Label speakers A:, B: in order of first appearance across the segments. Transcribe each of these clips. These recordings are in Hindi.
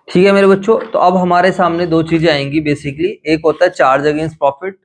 A: ठीक है मेरे बच्चों, तो अब हमारे सामने दो चीजें आएंगी बेसिकली। एक होता है चार्ज अगेंस्ट प्रॉफिट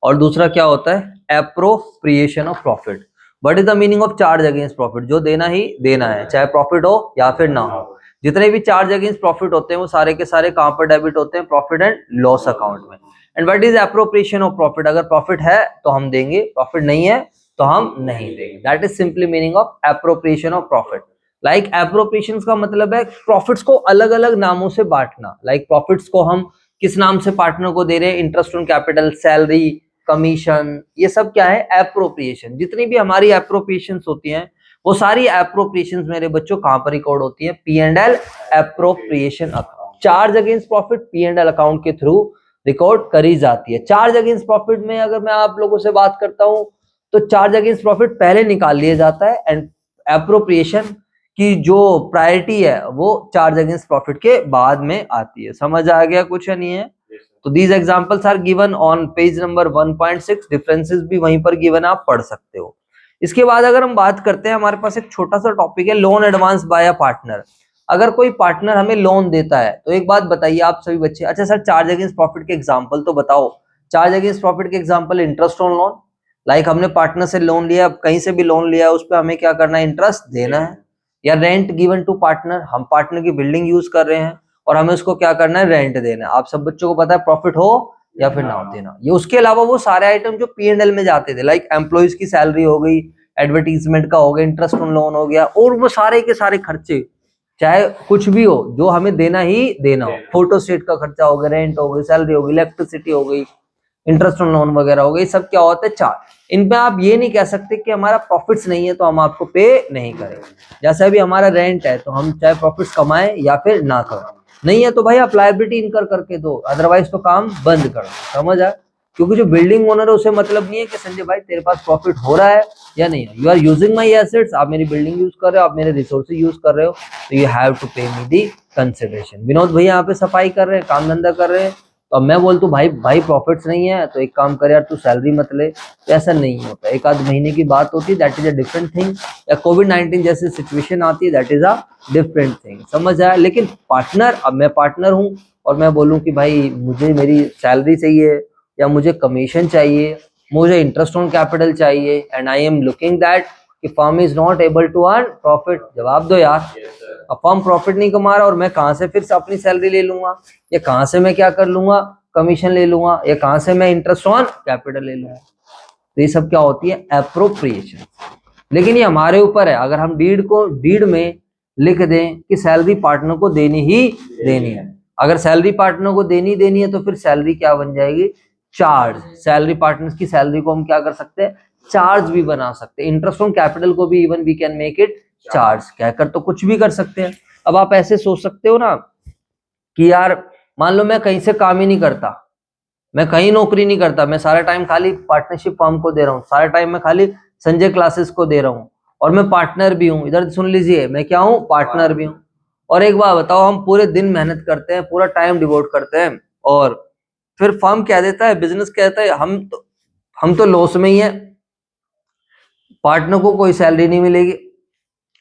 A: और दूसरा क्या होता है appropriation of profit. What is the meaning of charge against profit? जो देना ही देना है, चाहे प्रॉफिट हो या फिर ना हो। जितने भी चार्ज अगेंस्ट प्रॉफिट होते हैं वो सारे के सारे कहां पर डेबिट होते हैं? प्रॉफिट एंड लॉस अकाउंट में। And what is appropriation of profit? अगर प्रॉफिट है तो हम देंगे, प्रॉफिट नहीं है तो हम नहीं देंगे। That is simply meaning of appropriation of profit. Like appropriation का मतलब है प्रॉफिट्स को अलग अलग नामों से बांटना। लाइक प्रॉफिट्स को हम किस नाम से पार्टनर को दे रहे हैं? Interest on capital, salary, commission, ये सब क्या है? एप्रोप्रिएशन। जितनी भी हमारी एप्रोप्रिएशन होती हैं वो सारी एप्रोप्रिएशन मेरे बच्चों कहां पर रिकॉर्ड होती है? P and L appropriation account. Charge against profit P and L account के थ्रू रिकॉर्ड करी जाती है। चार्ज अगेंस्ट प्रॉफिट में अगर मैं आप लोगों से बात करता हूं तो चार्ज अगेंस्ट प्रॉफिट पहले निकाल लिया जाता है एंड एप्रोप्रिएशन की जो प्रायोरिटी है वो चार्ज अगेंस्ट प्रॉफिट के बाद में आती है। समझ आ गया कुछ या नहीं है? तो these examples are given on page number 1.6। Differences भी वहीं पर गिवन, आप पढ़ सकते हो। इसके बाद अगर हम बात करते हैं, हमारे पास एक छोटा सा टॉपिक है loan advance by a partner. अगर कोई पार्टनर हमें लोन देता है तो एक बात बताइए आप सभी बच्चे, अच्छा सर चार्ज अगेंस्ट प्रॉफिट के एग्जांपल तो बताओ। चार्ज अगेंस्ट प्रॉफिट के example interest on loan. Like हमने पार्टनर से लोन लिया, कहीं से भी लोन लिया, उस पर हमें क्या करना है? इंटरेस्ट देना है। या रेंट गिवन टू पार्टनर, हम पार्टनर की बिल्डिंग यूज कर रहे हैं और हमें उसको क्या करना है? रेंट देना है। आप सब बच्चों को पता है प्रॉफिट हो या फिर ना हो देना। ये उसके अलावा वो सारे आइटम जो पी एंड एल में जाते थे, लाइक एम्प्लॉइज की सैलरी हो गई, एडवर्टीजमेंट का हो गया, इंटरेस्ट ऑन लोन हो गया, और वो सारे के सारे खर्चे चाहे कुछ भी हो जो हमें देना ही देना हो। फोटोस्टेट का खर्चा हो गया, रेंट हो गई, सैलरी हो गई, इलेक्ट्रिसिटी हो गई, इंटरेस्ट ऑन लोन वगैरह हो गई, सब क्या होता है? चार्ज। इन पे आप ये नहीं कह सकते कि हमारा प्रॉफिट्स नहीं है तो हम आपको पे नहीं करेंगे। जैसे अभी हमारा रेंट है तो हम चाहे प्रॉफिट्स कमाएं या फिर ना करें, नहीं है तो भाई आप लायबिलिटी इनकर करके दो, अदरवाइज तो काम बंद कर दो। समझ आए? क्योंकि जो बिल्डिंग ओनर है उसे मतलब नहीं है कि संजय भाई तेरे पास प्रॉफिट हो रहा है या नहीं है। You are using my assets, आप मेरी बिल्डिंग यूज कर रहे हो, आप मेरे रिसोर्सेज यूज कर रहे हो, तो यू हैव टू पे मी दी कंसिडरेशन। विनोद भैया यहाँ पे सफाई कर रहे हैं, काम धंधा कर रहे हैं, तो अब मैं बोलता हूँ भाई भाई प्रॉफिट्स नहीं है तो एक काम कर यार तू सैलरी मत ले, तो ऐसा नहीं होता। एक आध महीने की बात होती है, that is a different thing. या कोविड-19 जैसी सिचुएशन आती है, that is a different thing. समझ आया? लेकिन पार्टनर, अब मैं पार्टनर हूँ और मैं बोलूँ कि भाई मुझे मेरी सैलरी चाहिए या मुझे कमीशन चाहिए, मुझे इंटरेस्ट ऑन कैपिटल चाहिए, and I am looking that कि firm is not able to earn profit. जवाब दो यार। अब फर्म प्रॉफिट नहीं कमा रहा और मैं कहां से फिर से अपनी सैलरी ले लूंगा, या कहां से मैं क्या कर लूंगा? कमीशन ले लूंगा, या कहां से मैं इंटरेस्ट ऑन कैपिटल ले लूंगा? तो ये सब क्या होती है? एप्रोप्रिएशन। लेकिन ये हमारे ऊपर है, अगर हम डीड में लिख दें कि सैलरी पार्टनर को देनी ही देनी है। अगर सैलरी पार्टनर को देनी है तो फिर सैलरी क्या बन जाएगी? चार्ज। सैलरी पार्टनर्स की सैलरी को हम क्या कर सकते हैं? चार्ज भी बना सकते हैं। इंटरेस्ट ऑन कैपिटल को भी even we can make it charge. कहकर तो कुछ भी कर सकते हैं। अब आप ऐसे सोच सकते हो ना कि यार मान लो मैं कहीं से काम ही नहीं करता, मैं कहीं नौकरी नहीं करता, मैं सारा टाइम खाली पार्टनरशिप फर्म को दे रहा हूँ, सारा टाइम मैं खाली संजय क्लासेस को दे रहा हूँ, और मैं पार्टनर भी हूँ। इधर सुन लीजिए, मैं क्या हूँ? पार्टनर भी हूँ। और एक बात बताओ, हम पूरे दिन मेहनत करते हैं, पूरा टाइम डिवोट करते हैं, और फिर फर्म कह देता है, बिजनेस कहता है हम तो लॉस में ही है, पार्टनर को कोई सैलरी नहीं मिलेगी।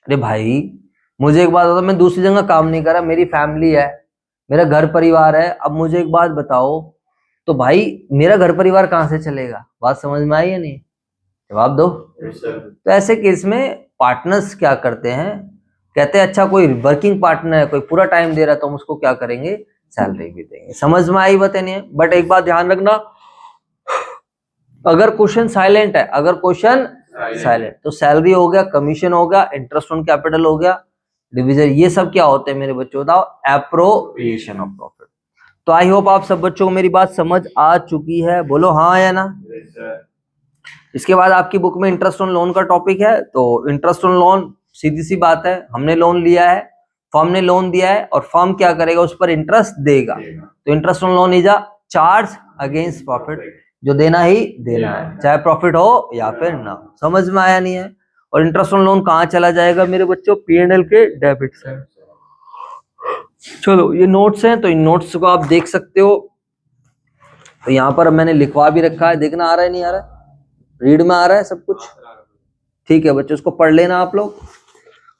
A: अरे भाई मुझे एक बात बताओ, मैं दूसरी जगह काम नहीं कर रहा, मेरी फैमिली है, मेरा घर परिवार है। अब मुझे एक बात बताओ, तो भाई मेरा घर परिवार कहां से चलेगा? बात समझ में आई या नहीं? जवाब दो। तो ऐसे केस में पार्टनर्स क्या करते हैं? कहते हैं अच्छा कोई वर्किंग पार्टनर है, कोई पूरा टाइम दे रहा है, तो हम उसको क्या करेंगे? सैलरी भी देंगे। समझ में आई बात नहीं? बट एक बात ध्यान रखना, अगर क्वेश्चन साइलेंट है, अगर क्वेश्चन साइलेंट, तो सैलरी हो गया, कमीशन हो गया, इंटरेस्ट ऑन कैपिटल हो गया, डिविजन, ये सब क्या होते हैं मेरे बच्चों? बताओ, एप्रोप्रिएशन ऑफ प्रॉफिट। तो आई होप आप सब बच्चों को मेरी बात समझ आ चुकी है। बोलो हाँ या ना। इसके बाद आपकी बुक में इंटरेस्ट ऑन लोन का टॉपिक है, तो इंटरेस्ट ऑन लोन सीधी सी बात है, हमने लोन लिया है, फर्म ने लोन दिया है, और फर्म क्या करेगा? उस पर इंटरेस्ट देगा। तो interest on loan is a charge against profit, जो देना ही देना है, चाहे प्रॉफिट हो या फिर ना। समझ में आया नहीं है? और इंटरेस्ट ऑन लोन कहाँ चला जाएगा मेरे बच्चों? P&L के डेबिट से। चलो ये नोट्स हैं, तो इन नोट्स को आप देख सकते हो। तो यहाँ पर मैंने लिखवा भी रखा है, देखना आ रहा है नहीं आ रहा है? रीड में आ रहा है सब कुछ? ठीक है बच्चों, उसको पढ़ लेना आप लोग।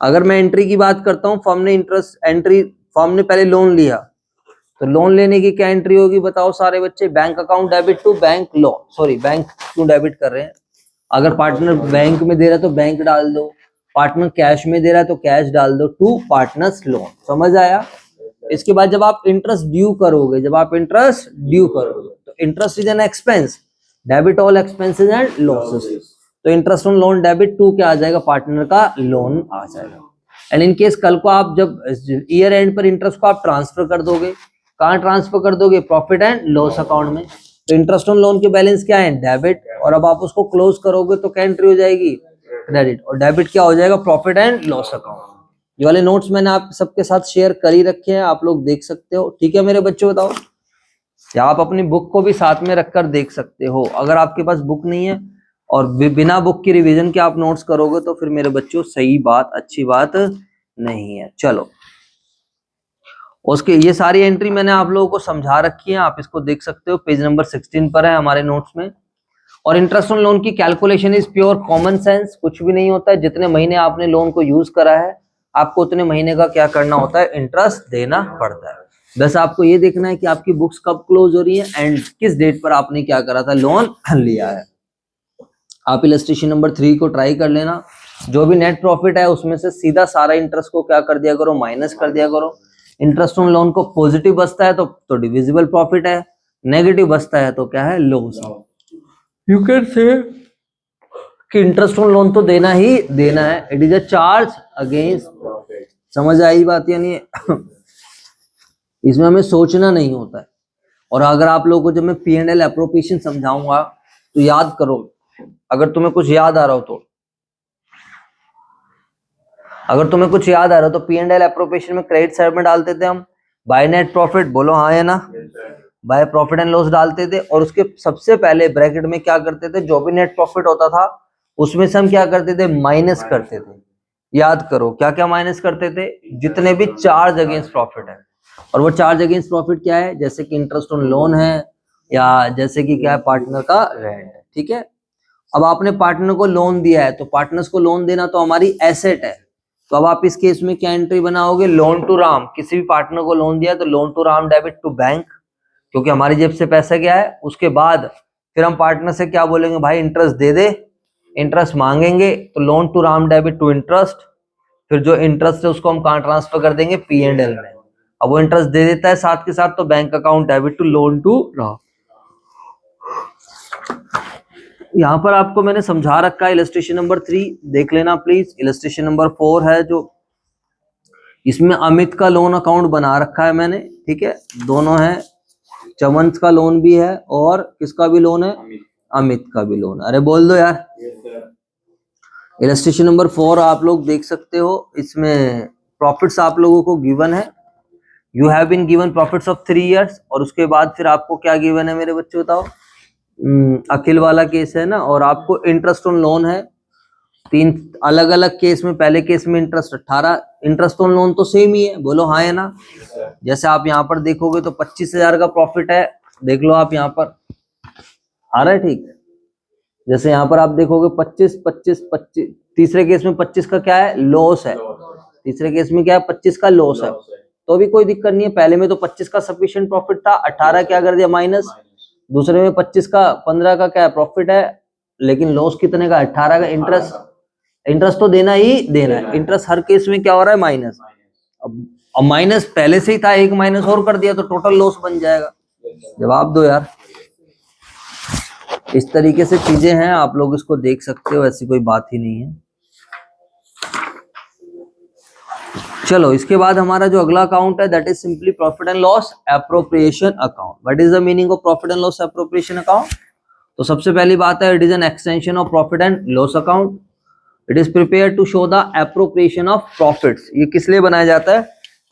A: अगर मैं एंट्री की बात करता हूँ, फर्म ने इंटरेस्ट एंट्री फर्म ने पहले लोन लिया, तो लोन लेने की क्या एंट्री होगी बताओ सारे बच्चे? Bank account debit to bank loan, sorry bank क्यों डेबिट कर रहे हैं? अगर पार्टनर बैंक में दे रहा है तो बैंक डाल दो, पार्टनर कैश में दे रहा है तो कैश डाल दो, टू पार्टनर्स लोन। समझ आया? इसके बाद जब आप इंटरेस्ट ड्यू करोगे, तो interest is an expense, debit all expenses and losses, तो interest on loan debit to क्या आ जाएगा? पार्टनर का लोन आ जाएगा। एंड इन केस कल को आप जब ईयर एंड पर इंटरेस्ट को आप ट्रांसफर कर दोगे, कहाँ ट्रांसफर कर दोगे? प्रॉफिट एंड लॉस अकाउंट में। तो इंटरेस्ट ऑन लोन के बैलेंस क्या है? डेबिट, और अब आप उसको क्लोज करोगे तो क्या एंट्री हो जाएगी? क्रेडिट, और डेबिट क्या हो जाएगा? Profit and loss account. ये वाले नोट्स मैंने आप सबके साथ शेयर कर ही रखे हैं, आप लोग देख सकते हो। ठीक है मेरे बच्चों, बताओ, या आप अपनी बुक को भी साथ में रखकर देख सकते हो। अगर आपके पास बुक नहीं है और बिना बुक की रिवीजन के आप नोट्स करोगे तो फिर मेरे बच्चों सही बात, अच्छी बात नहीं है। चलो, उसके ये सारी एंट्री मैंने आप लोगों को समझा रखी है, आप इसको देख सकते हो, पेज नंबर 16 पर है हमारे नोट्स में। और इंटरेस्ट ऑन लोन की calculation is pure common sense, कुछ भी नहीं होता है। जितने महीने आपने लोन को यूज करा है आपको उतने महीने का क्या करना होता है? इंटरेस्ट देना पड़ता है। बस आपको ये देखना है कि आपकी बुक्स कब क्लोज हो रही है एंड किस डेट पर आपने क्या करा था? लोन लिया है। आप इलस्ट्रेशन नंबर 3 को ट्राई कर लेना, जो भी नेट प्रॉफिट है उसमें से सीधा सारा इंटरेस्ट को क्या कर दिया करो? माइनस कर दिया करो। इंटरेस्ट ऑन लोन को पॉजिटिव बचता है तो डिविजिबल प्रॉफिट है, नेगेटिव बचता है तो क्या है? लॉस। यू कैन से कि इंटरेस्ट ऑन लोन तो देना ही देना है, it is a charge against profit. समझ आई बात या नहीं? इसमें हमें सोचना नहीं होता है। और अगर आप लोगों को जब मैं P&L एप्रोप्रिएशन समझाऊंगा तो याद करो, अगर तुम्हें कुछ याद आ रहा हो तो, P&L एप्रोप्रिएशन में क्रेडिट साइड में डालते थे हम बाय नेट प्रॉफिट, बोलो हाँ या ना? बाय प्रॉफिट एंड लॉस डालते थे, और उसके सबसे पहले ब्रैकेट में क्या करते थे? जो भी नेट प्रॉफिट होता था उसमें से हम क्या करते थे? माइनस करते थे। याद करो क्या क्या माइनस करते थे? जितने भी चार्ज अगेंस्ट प्रॉफिट है। और वो चार्ज अगेंस्ट प्रॉफिट क्या है? जैसे कि इंटरेस्ट ऑन लोन है, या जैसे कि क्या है? पार्टनर का रेंट है। ठीक है, अब आपने पार्टनर को लोन दिया है तो पार्टनर्स को लोन देना तो हमारी एसेट है, तो अब आप इस केस में क्या एंट्री बनाओगे? Loan to Ram. किसी भी पार्टनर को लोन दिया तो loan to Ram debit to bank, क्योंकि हमारी जेब से पैसा गया है। उसके बाद फिर हम पार्टनर से क्या बोलेंगे? भाई इंटरेस्ट दे दे, इंटरेस्ट मांगेंगे तो loan to Ram debit to interest, फिर जो इंटरेस्ट है उसको हम कहाँ ट्रांसफर कर देंगे? P&L में। अब वो इंटरेस्ट दे देता है साथ के साथ, तो bank account debit to loan to Ram. यहां पर आपको मैंने समझा रखा है इलस्ट्रेशन नंबर 3, देख लेना प्लीज। इलस्ट्रेशन नंबर 4 है जो, इसमें अमित का लोन अकाउंट बना रखा है मैंने। ठीक है, दोनों है, चमन का लोन भी है और किसका भी लोन है? अमित का भी लोन। अरे बोल दो यार। इलस्ट्रेशन नंबर 4 आप लोग देख सकते हो, इसमें प्रॉफिट्स आप लोगों को गिवन है, you have been given profits of 3 years, और उसके बाद फिर आपको क्या गिवन है मेरे बच्चे बताओ? अखिल वाला केस है ना, और आपको इंटरेस्ट ऑन लोन है 3 अलग अलग केस में। पहले केस में इंटरेस्ट 18, इंटरेस्ट ऑन लोन तो सेम ही है, बोलो हाँ या ना? जैसे आप यहाँ पर देखोगे तो 25,000 का प्रॉफिट है, देख लो आप यहाँ पर आ रहा है। ठीक, जैसे यहाँ पर आप देखोगे 25 25 25, तीसरे केस में 25 का क्या है? लॉस है। तीसरे केस में क्या है? 25 का लॉस है, तो भी कोई दिक्कत नहीं है। पहले में तो 25 का सफिशिएंट प्रॉफिट था, 18 क्या कर दिया? माइनस। दूसरे में 25 का 15 का क्या प्रॉफिट है, लेकिन लॉस कितने का? 18 का। इंटरेस्ट तो देना ही देना है, इंटरेस्ट हर केस में क्या हो रहा है? माइनस। अब माइनस पहले से ही था, एक माइनस और कर दिया तो टोटल लॉस बन जाएगा। जवाब दो यार। इस तरीके से चीजें हैं, आप लोग इसको देख सकते हो, ऐसी कोई बात ही नहीं है। चलो, इसके बाद हमारा जो अगला अकाउंट है that is simply profit and loss appropriation account. What is the meaning of profit and loss appropriation account? तो सबसे पहली बात है, it is an extension of profit and loss account. It is prepared to show the appropriation of profits. ये किस लिए बनाया जाता है?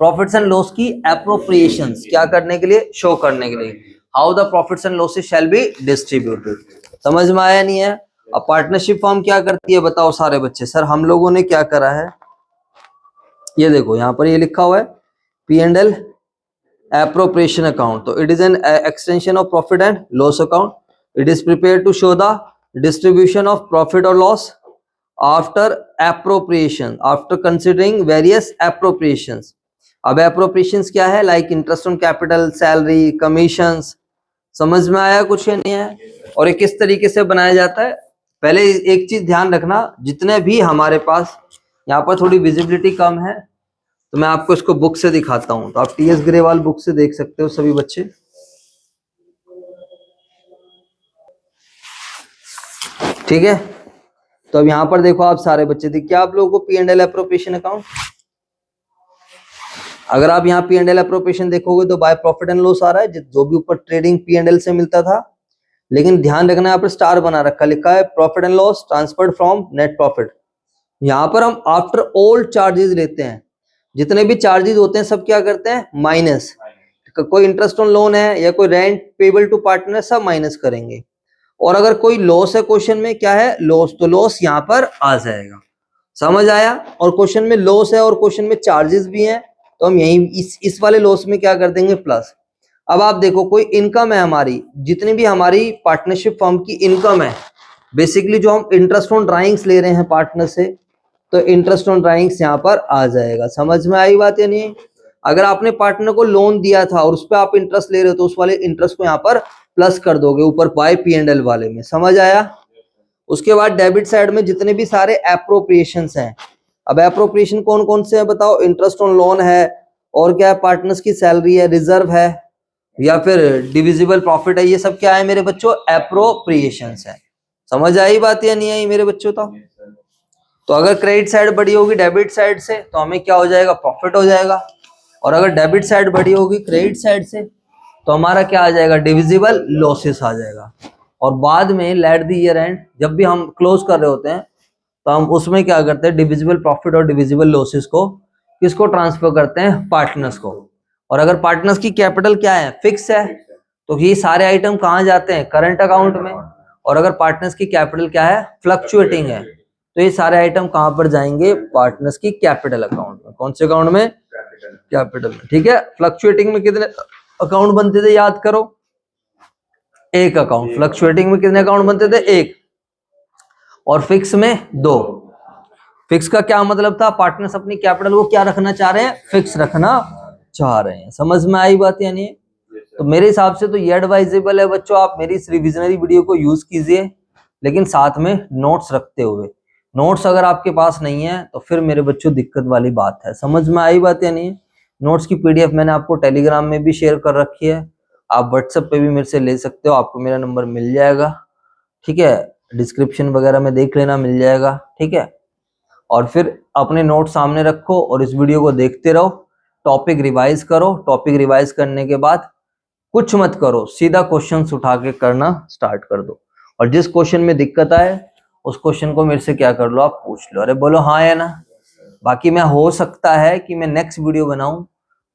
A: प्रॉफिट्स एंड लॉस की एप्रोप्रिएशंस क्या करने के लिए? शो करने के लिए। How the profits and losses shall be distributed. समझ में आया नहीं है? अब पार्टनरशिप फर्म क्या करती है बताओ सारे बच्चे? सर हम लोगों ने क्या करा है, ये देखो यहाँ पर ये लिखा हुआ है P&L एप्रोप्रिएशन अकाउंट। तो it is an extension of profit and loss account. It is prepared to show the distribution of profit और loss after appropriation, after considering various appropriations. अब एप्रोप्रिएशंस क्या है? Like interest on capital, salary, commissions. समझ में आया कुछ या नहीं है? और ये किस तरीके से बनाया जाता है? पहले एक चीज ध्यान रखना, जितने भी हमारे पास यहाँ पर थोड़ी विजिबिलिटी कम है तो मैं आपको इसको बुक से दिखाता हूं। तो आप टीएस ग्रेवाल बुक से देख सकते हो सभी बच्चे। ठीक है, तो अब यहाँ पर देखो आप सारे बच्चे, देखिए आप लोगों को P and L appropriation account, अगर आप यहाँ पी एंड एल एप्रोप्रिएशन देखोगे तो बाय प्रॉफिट एंड लॉस आ रहा है, जो भी ऊपर ट्रेडिंग पी एंड एल से मिलता था। लेकिन ध्यान रखना यहाँ पर स्टार बना रखा, लिखा है profit and loss transferred from net profit. यहाँ पर हम आफ्टर ऑल चार्जेस लेते हैं, जितने भी चार्जेस होते हैं सब क्या करते हैं? माइनस। कोई इंटरेस्ट ऑन लोन है या कोई रेंट पेबल टू पार्टनर, सब माइनस करेंगे। और अगर कोई लॉस है क्वेश्चन में, क्या है? लॉस, तो लॉस यहाँ पर आ जाएगा। समझ आया? और क्वेश्चन में लॉस है और क्वेश्चन में चार्जेस भी हैं, तो हम यही इस वाले लॉस में क्या कर देंगे? प्लस। अब आप देखो कोई इनकम है हमारी, जितनी भी हमारी पार्टनरशिप फर्म की इनकम है, बेसिकली जो हम इंटरेस्ट ऑन ड्राइंग्स ले रहे हैं पार्टनर से, तो इंटरेस्ट ऑन ड्राइंग्स यहाँ पर आ जाएगा। समझ में आई बात या नहीं? अगर आपने पार्टनर को लोन दिया था और उस पर आप इंटरेस्ट ले रहे हो तो उस वाले इंटरेस्ट को यहाँ पर प्लस कर दोगे ऊपर बाय पी एंड एल वाले में। समझ आया? उसके बाद डेबिट साइड में जितने भी सारे एप्रोप्रिएशंस हैं, अब एप्रोप्रिएशन कौन कौन से हैं बताओ? इंटरेस्ट ऑन लोन है, और क्या है? पार्टनर्स की सैलरी है, रिजर्व है, या फिर डिविजिबल प्रॉफिट है। ये सब क्या है मेरे बच्चों? एप्रोप्रिएशंस है। समझ आई बात या नहीं आई मेरे बच्चों? तो अगर क्रेडिट साइड बड़ी होगी डेबिट साइड से तो हमें क्या हो जाएगा? प्रॉफिट हो जाएगा। और अगर डेबिट साइड बड़ी होगी क्रेडिट साइड से तो हमारा क्या आ जाएगा? डिविजिबल लॉसेस आ जाएगा। और बाद में लेट द ईयर एंड, जब भी हम क्लोज कर रहे होते हैं तो हम उसमें क्या करते हैं? डिविजिबल प्रॉफिट और डिविजिबल लॉसेस को किसको ट्रांसफर करते हैं? पार्टनर्स को। और अगर पार्टनर्स की कैपिटल क्या है? फिक्स है, तो ये सारे आइटम कहाँ जाते हैं? करंट अकाउंट में। और अगर पार्टनर्स की कैपिटल क्या है? फ्लक्चुएटिंग है, तो ये सारे आइटम कहाँ पर जाएंगे? पार्टनर्स की कैपिटल अकाउंट में। कौन से अकाउंट में? कैपिटल में। ठीक है, फ्लक्चुएटिंग में कितने अकाउंट बनते थे? याद करो, एक अकाउंट। फ्लक्चुएटिंग में कितने अकाउंट बनते थे? एक। और फिक्स में दो। फिक्स का क्या मतलब था? पार्टनर्स अपनी कैपिटल को क्या रखना चाह रहे हैं? फिक्स रखना चाह रहे हैं। समझ में आई बात यानी? तो मेरे हिसाब से तो ये एडवाइजेबल है बच्चों, आप मेरी इस रिविजनरी वीडियो को यूज कीजिए, लेकिन साथ में नोट्स रखते हुए। नोट्स अगर आपके पास नहीं है तो फिर मेरे बच्चों दिक्कत वाली बात है। समझ में आई बात या नहीं? नोट्स की पीडीएफ मैंने आपको टेलीग्राम में भी शेयर कर रखी है, आप व्हाट्सएप पे भी मेरे से ले सकते हो, आपको मेरा नंबर मिल जाएगा। ठीक है, डिस्क्रिप्शन वगैरह में देख लेना, मिल जाएगा। ठीक है, और फिर अपने नोट सामने रखो और इस वीडियो को देखते रहो, टॉपिक रिवाइज करो। टॉपिक रिवाइज करने के बाद कुछ मत करो, सीधा क्वेश्चंस उठा के करना स्टार्ट कर दो। और जिस क्वेश्चन में दिक्कत आए उस क्वेश्चन को मेरे से क्या कर लो? आप पूछ लो। अरे बोलो हाँ या ना। बाकी मैं हो सकता है कि मैं नेक्स्ट वीडियो बनाऊं,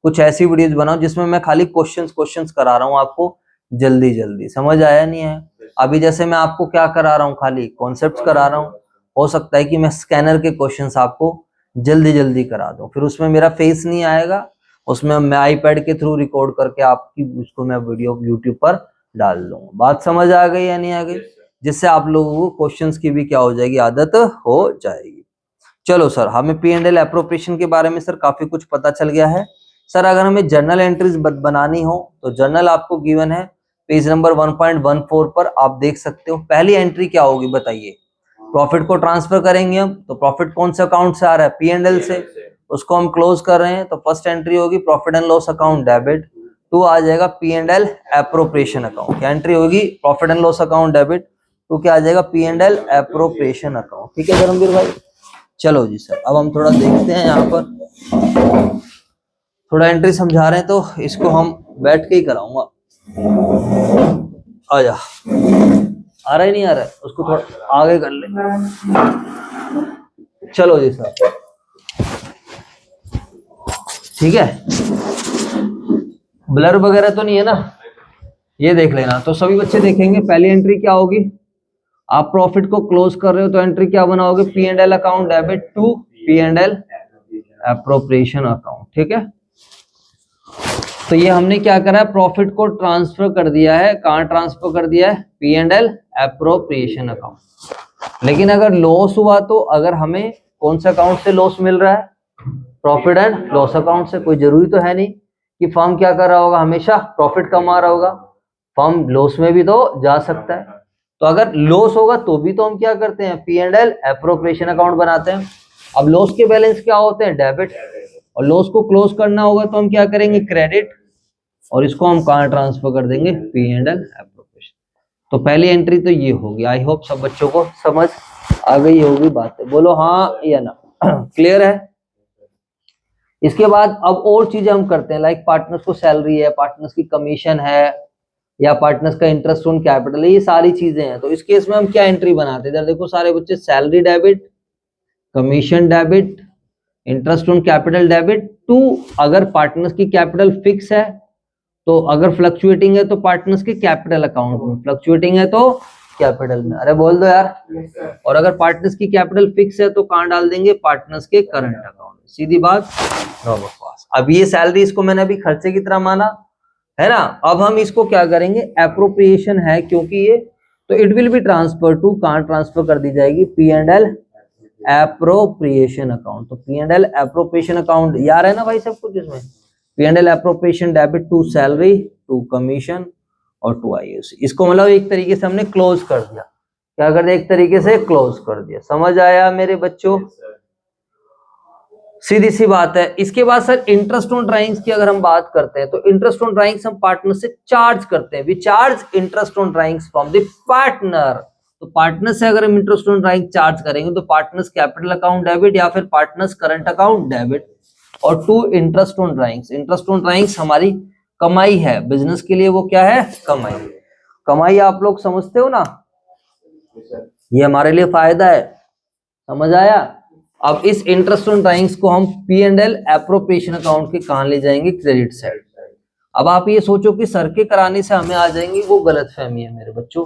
A: कुछ ऐसी वीडियोस बनाऊं जिसमें मैं खाली क्वेश्चंस करा रहा हूं आपको जल्दी जल्दी। समझ आया नहीं है? अभी जैसे मैं आपको क्या करा रहा हूं? खाली कॉन्सेप्ट्स करा रहा हूं। हो सकता है कि मैं स्कैनर के क्वेश्चंस आपको जल्दी जल्दी करा दूं, फिर उसमें मेरा फेस नहीं आएगा, उसमें मैं आईपैड के थ्रू रिकॉर्ड करके आपकी उसको मैं वीडियो यूट्यूब पर डाल दूंगा। बात समझ आ गई या नहीं आ गई? जिससे आप लोगों को क्वेश्चंस की भी क्या हो जाएगी? आदत हो जाएगी। चलो सर, हमें पी एंड एल एप्रोप्रिएशन के बारे में सर काफी कुछ पता चल गया है। सर अगर हमें जर्नल एंट्रीज बनानी हो तो जर्नल आपको गिवन है पेज नंबर 1.14 पर, आप देख सकते हो। पहली एंट्री क्या होगी बताइए? प्रॉफिट को ट्रांसफर करेंगे हम, तो प्रॉफिट कौन से अकाउंट से आ रहा है? पी एंड एल से। उसको हम क्लोज कर रहे हैं, तो फर्स्ट एंट्री होगी profit and loss account debit, to आ जाएगा P and L appropriation account. क्या एंट्री होगी? Profit and loss account debit, to क्या आ जाएगा? P and L appropriation account. ठीक है धर्मवीर भाई, चलो जी सर, अब हम थोड़ा देखते हैं। यहाँ पर थोड़ा एंट्री समझा रहे हैं तो इसको हम बैठ के ही कराऊंगा। आजा, आ रहा ही नहीं आ रहा है, उसको थोड़ा आगे कर ले। चलो जी सर, ठीक है, ब्लर वगैरह तो नहीं है ना? ये देख लेना। तो सभी बच्चे देखेंगे पहली एंट्री क्या होगी? आप प्रॉफिट को क्लोज कर रहे हो तो एंट्री क्या बनाओगे? P and L account debit to P and L appropriation account. ठीक है, तो ये हमने क्या करा है? प्रॉफिट को ट्रांसफर कर दिया है। कहां ट्रांसफर कर दिया है? P and L appropriation account. लेकिन अगर लॉस हुआ तो, अगर हमें कौन सा अकाउंट से लॉस मिल रहा है? प्रॉफिट एंड लॉस अकाउंट से। कोई जरूरी तो है नहीं कि फर्म क्या कर रहा होगा, हमेशा प्रॉफिट कमा रहा होगा, फर्म लॉस में भी तो जा सकता है। तो अगर लॉस होगा तो भी तो हम क्या करते हैं, P and L appropriation account बनाते हैं। अब लॉस के बैलेंस क्या होते हैं, डेबिट, और लॉस को क्लोज करना होगा तो हम क्या करेंगे, क्रेडिट, और इसको हम कहाँ ट्रांसफर कर देंगे, पी एंड एल एप्रोप्रिएशन। तो पहली एंट्री तो ये होगी। आई होप सब बच्चों को समझ आ गई होगी बातें, बोलो हाँ या ना। क्लियर है। इसके बाद अब और चीजें हम करते हैं, लाइक पार्टनर्स को सैलरी है, पार्टनर्स की कमीशन है, या पार्टनर्स का इंटरेस्ट ऑन कैपिटल है, ये सारी चीजें हैं। तो इस केस में हम क्या एंट्री बनाते हैं, इधर देखो सारे बच्चे, salary debit, commission debit, interest on capital debit to, अगर पार्टनर्स की कैपिटल फिक्स है तो, अगर फ्लक्चुएटिंग है तो पार्टनर्स के कैपिटल अकाउंट में, फ्लक्चुएटिंग है तो कैपिटल में, अरे बोल दो यार। और अगर पार्टनर्स की कैपिटल फिक्स है तो कहां डाल देंगे, पार्टनर्स के करंट अकाउंट में, सीधी बात। अब ये सैलरी, इसको मैंने अभी खर्चे की तरह माना है ना। अब हम इसको क्या करेंगे, एप्रोप्रिएशन है क्योंकि ये, तो it will be transfer to, कहां ट्रांसफर कर दी जाएगी, P and L appropriation account. तो P and L appropriation account यार है ना भाई सब कुछ इसमें, P and L appropriation debit to salary, to commission और टू आईओसी। इसको मतलब एक तरीके से हमने क्लोज कर दिया, क्या कर दिया, एक तरीके से क्लोज कर दिया। समझ आया मेरे बच्चों, सीधी सी बात है। इसके बाद सर इंटरेस्ट ऑन ड्राइंग्स की अगर हम बात करते हैं, तो इंटरेस्ट ऑन ड्राइंग्स हम पार्टनर से चार्ज करते हैं, we charge interest on drawings from the partner. तो पार्टनर से अगर हम इंटरेस्ट ऑन ड्राइंग चार्ज करेंगे तो पार्टनर्स कैपिटल अकाउंट डेबिट या फिर पार्टनर्स करंट अकाउंट डेबिट। और to interest on drawings, interest on drawings हमारी कमाई है, बिजनेस के लिए वो क्या है, कमाई। कमाई आप लोग समझते हो ना, ये हमारे लिए फायदा है, समझ आया। अब इस इंटरेस्ट ऑन ड्राइंग्स को हम P and L appropriation account के कहां ले जाएंगे, क्रेडिट साइड। अब आप ये सोचो कि सर के कराने से हमें आ जाएंगी, वो गलत फहमी है मेरे बच्चों।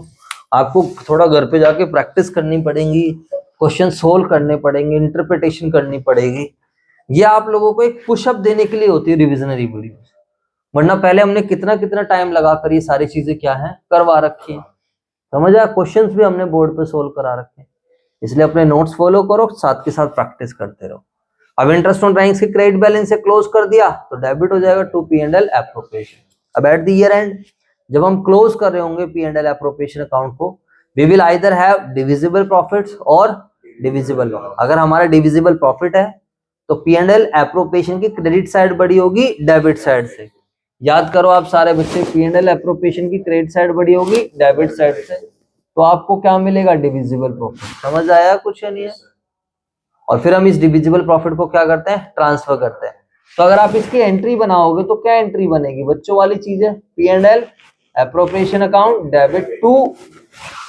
A: आपको थोड़ा घर पे जाके प्रैक्टिस करनी पड़ेगी, क्वेश्चन सोल्व करने पड़ेंगे, इंटरप्रिटेशन करनी पड़ेगी। ये आप लोगों को एक पुशअप देने के लिए होती है रिविजनरी वीडियो, वरना पहले हमने कितना कितना टाइम लगाकर ये सारी चीजें क्या है करवा रखी है। समझ आया, क्वेश्चंस भी हमने बोर्ड पे सोल्व करा रखे हैं, इसलिए अपने नोट्स फॉलो करो, साथ के साथ प्रैक्टिस करते रहो। अब इंटरेस्ट ऑन ड्राइंग्स के क्रेडिट बैलेंस से क्लोज कर दिया तो डेबिट हो जाएगा to P and L appropriation. अब एट द ईयर एंड जब हम क्लोज कर रहे होंगे P and L appropriation account को, we will either have divisible profits और डिविजिबल लॉस। अगर हमारा डिविजिबल प्रॉफिट है तो पी एंड एल एप्रोप्रिएशन की क्रेडिट साइड बड़ी होगी डेबिट साइड से। याद करो आप सारे बच्चे, पी एंड एल एप्रोप्रिएशन की क्रेडिट साइड बड़ी होगी डेबिट साइड से, तो आपको क्या मिलेगा, डिविजिबल प्रॉफिट। समझ आया कुछ नहीं है। और फिर हम इस डिविजिबल प्रॉफिट को क्या करते हैं, ट्रांसफर करते हैं। तो अगर आप इसकी एंट्री बनाओगे तो क्या एंट्री बनेगी, बच्चों वाली चीज है, P and L appropriation account debit to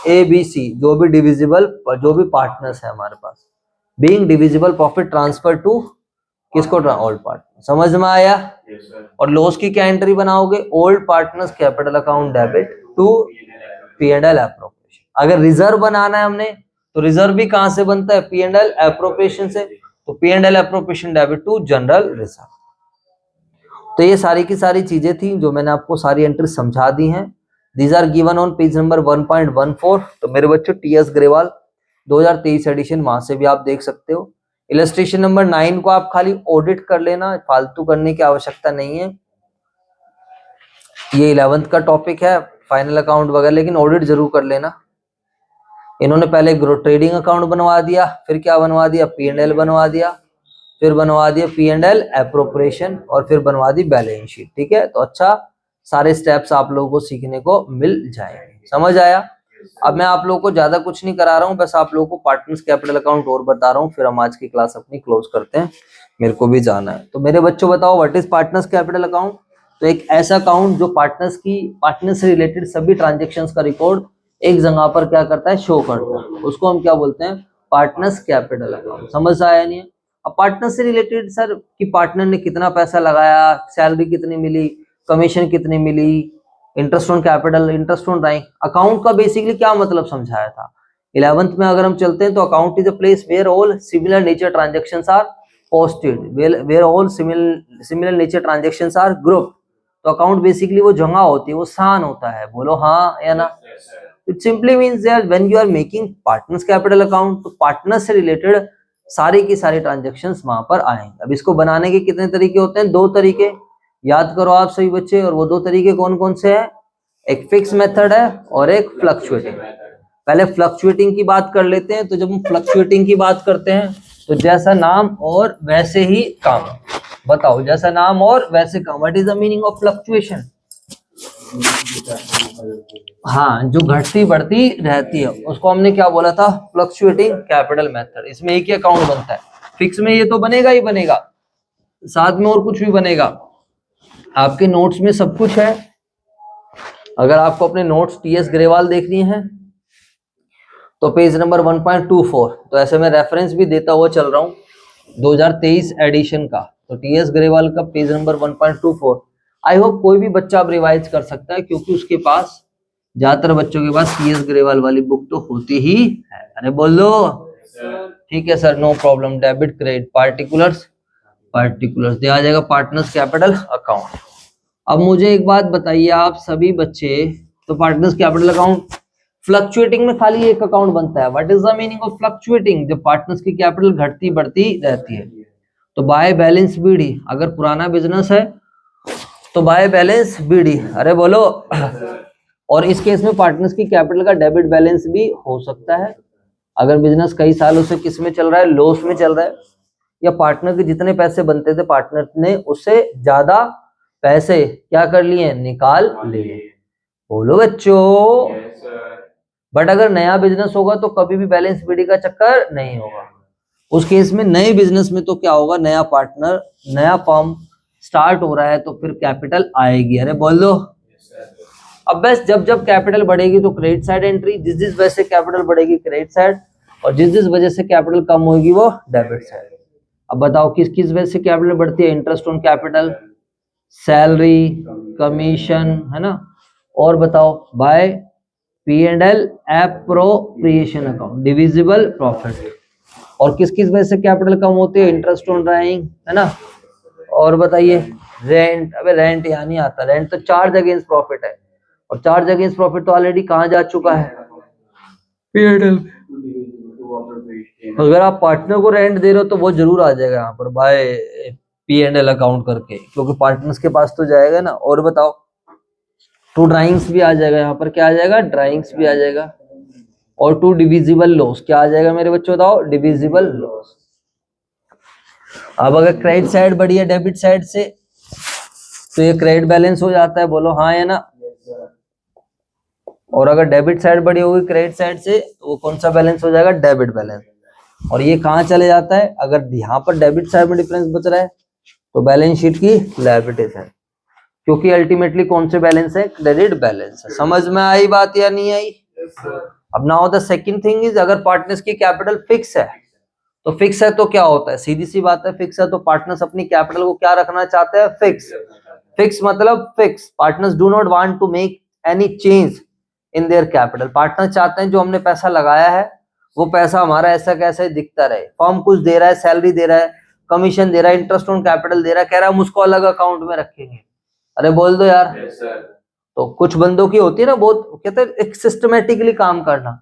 A: ABC, जो भी डिविजिबल, जो भी पार्टनर्स है हमारे पास, being divisible profit transfer to किसको, ओल्ड पार्टनर। समझ में आया। और लॉस की क्या एंट्री बनाओगे, old partners capital account debit to P and L appropriation. अगर रिजर्व बनाना है हमने तो रिजर्व भी कहां से बनता है, पी एंड एल एप्रोप्रिएशन से, तो P and L appropriation debit to general reserve. तो ये सारी की सारी चीजें थी जो मैंने आपको सारी एंट्री समझा दी हैं। These are given on page number 1.14। तो मेरे बच्चों टीएस ग्रेवाल 2023 एडिशन, वहां से भी आप देख सकते हो। इलस्ट्रेशन नंबर 9 को आप खाली ऑडिट कर लेना, फालतू करने की आवश्यकता नहीं है। ये 11th का टॉपिक है, फाइनल अकाउंट वगैरह, लेकिन ऑडिट जरूर कर लेना। इन्होंने पहले ट्रेडिंग अकाउंट बनवा दिया, फिर क्या बनवा दिया, पी एंड एल बनवा दिया, फिर बनवा दिया पी एंड एल एप्रोप्रिएशन, और फिर बनवा दी बैलेंस शीट। ठीक है, तो अच्छा सारे स्टेप्स आप लोगों को सीखने को मिल जाएंगे। समझ आया। अब मैं आप लोगों को ज्यादा कुछ नहीं करा रहा हूँ, बस आप लोगों को पार्टनर्स कैपिटल अकाउंट और बता रहा हूँ, फिर हम आज की क्लास अपनी क्लोज करते हैं, मेरे को भी जाना है। तो मेरे बच्चों बताओ, what is partners capital account. तो एक ऐसा अकाउंट जो पार्टनर से रिलेटेड सभी ट्रांजेक्शन्स का रिकॉर्ड एक जगह पर क्या करता है, शो करता है, उसको हम क्या बोलते हैं, पार्टनर्स कैपिटल अकाउंट। समझ आया नहीं है। अब पार्टनर से रिलेटेड सर कि पार्टनर ने कितना पैसा लगाया, सैलरी कितनी मिली, कमीशन कितनी मिली, interest on capital, interest on drawing. Account का बेसिकली क्या मतलब समझाया था 11th में। अगर हम चलते हैं तो account is a place where all similar nature transactions are posted, where all similar nature transactions are group. तो अकाउंट बेसिकली वो जगह होती है, वो स्थान होता है, बोलो हाँ या ना। It simply means that when you are making partners capital account, तो पार्टनर से रिलेटेड सारी की सारी ट्रांजेक्शन्स वहां पर आएंगे। अब इसको बनाने के कितने तरीके होते हैं? 2 तरीके याद करो आप सभी बच्चे, और वो 2 तरीके कौन कौन से हैं? एक फिक्स मेथड है और एक फ्लक्चुएटिंग। पहले फ्लक्चुएटिंग की बात कर लेते हैं। तो जब हम फ्लक्चुएटिंग की बात करते हैं तो जैसा नाम और वैसे ही काम। बताओ, जैसा नाम और वैसे काम। What is the meaning of fluctuation? हाँ, जो घटती बढ़ती रहती है उसको हमने क्या बोला था? Fluctuating capital method. इसमें एक ही अकाउंट बनता है। फिक्स में ये तो बनेगा ही बनेगा, साथ में और कुछ भी बनेगा। आपके नोट्स में सब कुछ है। अगर आपको अपने नोट्स टीएस ग्रेवाल देखनी है तो पेज नंबर 1.24। तो ऐसे मैं रेफरेंस भी देता हुआ चल रहा हूँ 2023 एडिशन का। तो टीएस ग्रेवाल का पेज नंबर 1.24। आई होप कोई भी बच्चा अब रिवाइज कर सकता है, क्योंकि उसके पास, ज्यादातर बच्चों के पास टीएस ग्रेवाल वाली बुक तो होती ही है। अरे बोल दो। ठीक है sir, no problem. Debit credit particulars ये आ जाएगा पार्टनर्स कैपिटल अकाउंट। अब मुझे एक बात बताइए आप सभी बच्चे, तो पार्टनर्स कैपिटल अकाउंट फ्लक्चुएटिंग में खाली एक अकाउंट बनता है। What is the meaning of fluctuating? जब पार्टनर्स की कैपिटल घटती बढ़ती रहती है। तो बाय बैलेंस बीडी, अगर पुराना बिजनेस है तो बाय बैलेंस बीडी। अरे बोलो। और इस केस में पार्टनर्स की कैपिटल का डेबिट बैलेंस भी हो सकता है। अगर बिजनेस कई सालों से किस में चल रहा है? लॉस में चल रहा है, या पार्टनर के जितने पैसे बनते थे पार्टनर ने उससे ज्यादा पैसे क्या कर लिए? निकाल लिए। बोलो बच्चों। बट अगर नया बिजनेस होगा तो कभी भी बैलेंस बीडी का चक्कर नहीं होगा। उस केस में नए बिजनेस में तो क्या होगा? नया पार्टनर, नया फर्म स्टार्ट हो रहा है तो फिर कैपिटल आएगी। अरे बोल दो। अब बस जब जब कैपिटल बढ़ेगी तो क्रेडिट साइड एंट्री, जिस वजह से कैपिटल बढ़ेगी क्रेडिट साइड, और जिस वजह से कैपिटल कम होगी वो डेबिट साइड। अब बताओ किस किस वजह से कैपिटल बढ़ती है? Interest on capital, salary, commission, है ना। और बताओ by P&L appropriation account, divisible profit. और किस किस वजह से कैपिटल कम होती है? इंटरेस्ट ऑन ड्राइंग, है ना। और बताइए रेंट। अबे रेंट यहाँ नहीं आता, रेंट तो चार्ज अगेंस्ट प्रॉफिट है, और चार्ज अगेंस्ट प्रॉफिट तो ऑलरेडी कहाँ जा चुका है? P&L। अगर आप पार्टनर को रेंट दे रहे हो तो वो जरूर आ जाएगा यहाँ पर बाय P&L अकाउंट करके, क्योंकि पार्टनर्स के पास तो जाएगा ना। और बताओ टू ड्राइंग्स भी आ जाएगा यहाँ पर। क्या आ जाएगा? ड्राइंग्स भी आ जाएगा। और टू डिविजिबल लॉस क्या आ जाएगा मेरे बच्चों? बताओ, डिविजिबल लॉस। अब अगर क्रेडिट साइड बढ़ी है डेबिट साइड से तो ये क्रेडिट बैलेंस हो जाता है। बोलो हाँ या ना। और अगर डेबिट साइड बढ़ी होगी क्रेडिट साइड से तो वो कौन सा बैलेंस हो जाएगा? Debit balance. और ये कहाँ चले जाता है? अगर यहाँ पर डेबिट साइड में डिफरेंस बच रहा है तो बैलेंस शीट की लायबिलिटी साइड, क्योंकि अल्टीमेटली कौन से बैलेंस है? क्रेडिट बैलेंस है। समझ में आई बात या नहीं आई? अब now the second thing is, अगर पार्टनर्स की कैपिटल फिक्स है तो फिक्स है तो क्या होता है? सीधी सी बात है, फिक्स है तो पार्टनर्स अपनी कैपिटल को क्या रखना चाहते हैं? फिक्स। फिक्स मतलब fix. Partners do not want to make any change in their capital. Partner चाहते हैं जो हमने पैसा लगाया है वो पैसा हमारा ऐसा कैसे दिखता रहे। फर्म कुछ दे रहा है, सैलरी दे रहा है, कमीशन दे रहा है, इंटरेस्ट ऑन कैपिटल दे रहा है, कह रहा है हम उसको अलग अकाउंट में रखेंगे। अरे बोल दो यार। तो कुछ बंदों की होती है ना, बहुत कहते हैं एक सिस्टमेटिकली काम करना।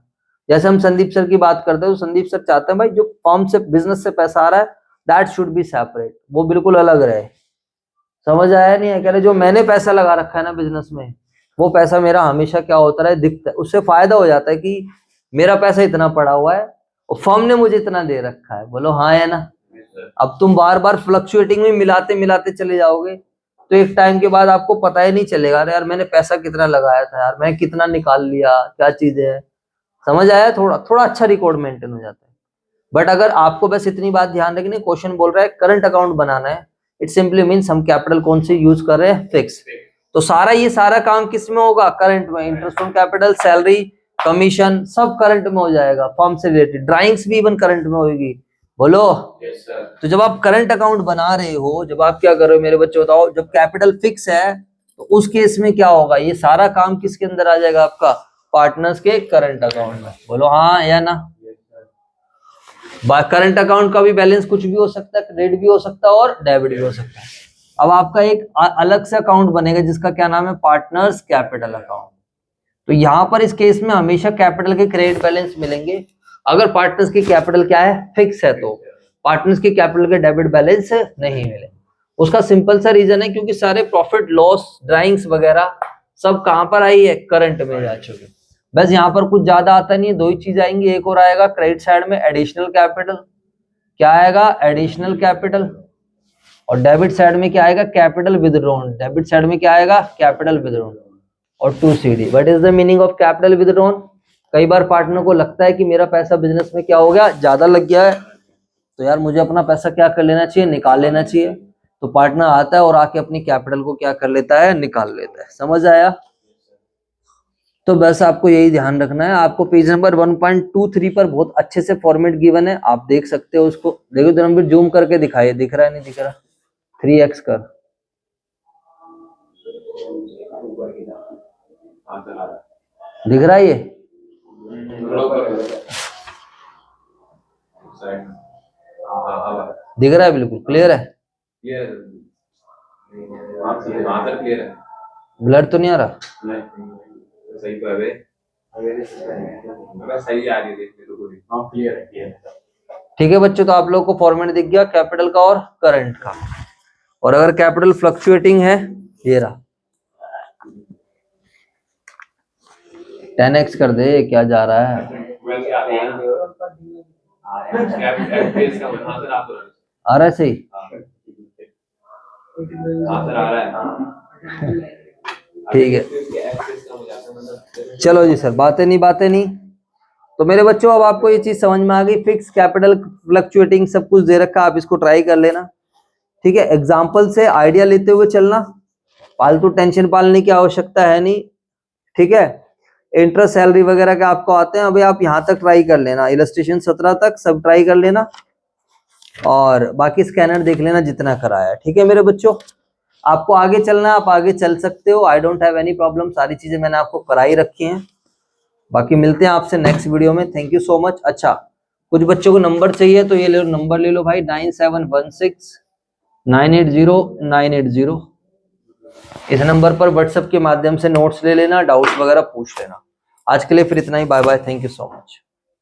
A: जैसे हम संदीप सर की बात करते हैं तो संदीप सर चाहते हैं भाई जो फर्म से बिजनेस से पैसा आ रहा है दैट शुड बी सेपरेट, वो बिल्कुल अलग रहे। समझ आया नहीं है? कह रहे जो मैंने पैसा लगा रखा है ना बिजनेस में वो पैसा मेरा हमेशा क्या होता रहे? दिखता है। उससे फायदा हो जाता है कि मेरा पैसा इतना पड़ा हुआ है और फर्म ने मुझे इतना दे रखा है। बोलो हाँ या ना। अब तुम बार बार फ्लक्चुएटिंग में मिलाते मिलाते चले जाओगे तो एक टाइम के बाद आपको पता ही नहीं चलेगा अरे यार मैंने पैसा कितना लगाया था, यार मैं कितना निकाल लिया, क्या चीजें है। समझ आया? थोड़ा थोड़ा अच्छा रिकॉर्ड मेंटेन हो जाता है। बट अगर आपको बस इतनी बात ध्यान रखनी, क्वेश्चन बोल रहा है करंट अकाउंट बनाना है, इट सिंपली मींस हम कैपिटल कौन सी यूज कर रहे हैं? फिक्स। तो ये सारा काम किस में होगा? करंट में। Interest on capital, salary, commission सब करंट में हो जाएगा, फर्म से रिलेटेड। ड्राइंग्स भी इवन करंट में होगी। बोलो। तो जब आप करंट अकाउंट बना रहे हो, जब आप क्या कर रहे हो मेरे बच्चे बताओ, जब कैपिटल फिक्स है तो उस केस में क्या होगा? ये सारा काम किसके अंदर आ जाएगा? आपका पार्टनर्स के करंट अकाउंट में। बोलो हाँ या ना। करंट अकाउंट का भी बैलेंस कुछ भी हो सकता है, क्रेडिट भी हो सकता है और डेबिट भी हो सकता है। अब आपका एक अलग से अकाउंट बनेगा जिसका क्या नाम है? Partners capital account. तो यहाँ पर इस केस में हमेशा कैपिटल के क्रेडिट बैलेंस मिलेंगे अगर पार्टनर्स की कैपिटल क्या है? फिक्स है। तो पार्टनर्स के कैपिटल के डेबिट बैलेंस नहीं मिले। उसका सिंपल सा रीजन है क्योंकि सारे प्रॉफिट लॉस ड्राइंग्स वगैरह सब कहां पर आई है, करंट में जा चुके। बस यहाँ पर कुछ ज्यादा आता नहीं है, दो ही चीज आएंगी। एक और आएगा क्रेडिट साइड में एडिशनल कैपिटल, क्या आएगा, एडिशनल कैपिटल। और डेबिट साइड में क्या आएगा, कैपिटल विदड्रॉन। डेबिट साइड में क्या आएगा, कैपिटल विदड्रॉन। और 2CD, what is the meaning of capital withdrawn? कई बार पार्टनर को लगता है कि मेरा पैसा बिजनेस में क्या हो गया, ज्यादा लग गया है, तो यार मुझे अपना पैसा क्या कर लेना चाहिए, निकाल लेना चाहिए। तो पार्टनर आता है और आके अपनी कैपिटल को क्या कर लेता है, निकाल लेता है। समझ आया? तो बस आपको यही ध्यान रखना है। आपको पेज नंबर 1.23 पर बहुत अच्छे से फॉर्मेट गिवन है, आप देख सकते हो उसको। देखो धर्मवीर जूम करके दिखाइए, दिख रहा है नहीं दिख रहा? 3x कर, दिख रहा है ये? दिख रहा है, बिल्कुल क्लियर है, ब्लर तो नहीं आ रहा?
B: सही तो है, सही आ रही है, क्लियर है।
A: ठीक है बच्चों, तो आप लोग को फॉर्मेट दिख गया कैपिटल का और करंट का। और अगर कैपिटल फ्लक्चुएटिंग है, ये रहा 10x कर दे, क्या जा रहा है? आ रहा है सही? ठीक है, चलो जी सर, बातें नहीं। तो मेरे बच्चों अब आपको ये चीज समझ में आ गई, फिक्स कैपिटल फ्लक्चुएटिंग सब कुछ दे रखा, आप इसको ट्राई कर लेना। ठीक है, एग्जाम्पल से आइडिया लेते हुए चलना, फालतू टेंशन पालने की आवश्यकता है नहीं। ठीक है, इंटरेस्ट सैलरी वगैरह के आपको आते हैं, अभी आप यहाँ तक ट्राई कर लेना, इलस्ट्रेशन 17 तक सब ट्राई कर लेना, और बाकी स्कैनर देख लेना जितना कराया। ठीक है मेरे बच्चों, आपको आगे चलना है, आप आगे चल सकते हो, I don't have any problem, सारी चीजें मैंने आपको कराई रखी हैं। बाकी मिलते हैं आपसे नेक्स्ट वीडियो में, थैंक यू सो मच। अच्छा, कुछ बच्चों को नंबर चाहिए तो ये ले लो, नंबर ले लो भाई, 9716980980। इस नंबर पर व्हाट्सएप के माध्यम से नोट्स ले लेना, डाउट्स वगैरह पूछ लेना। आज के लिए फिर इतना ही, bye bye, thank you so much.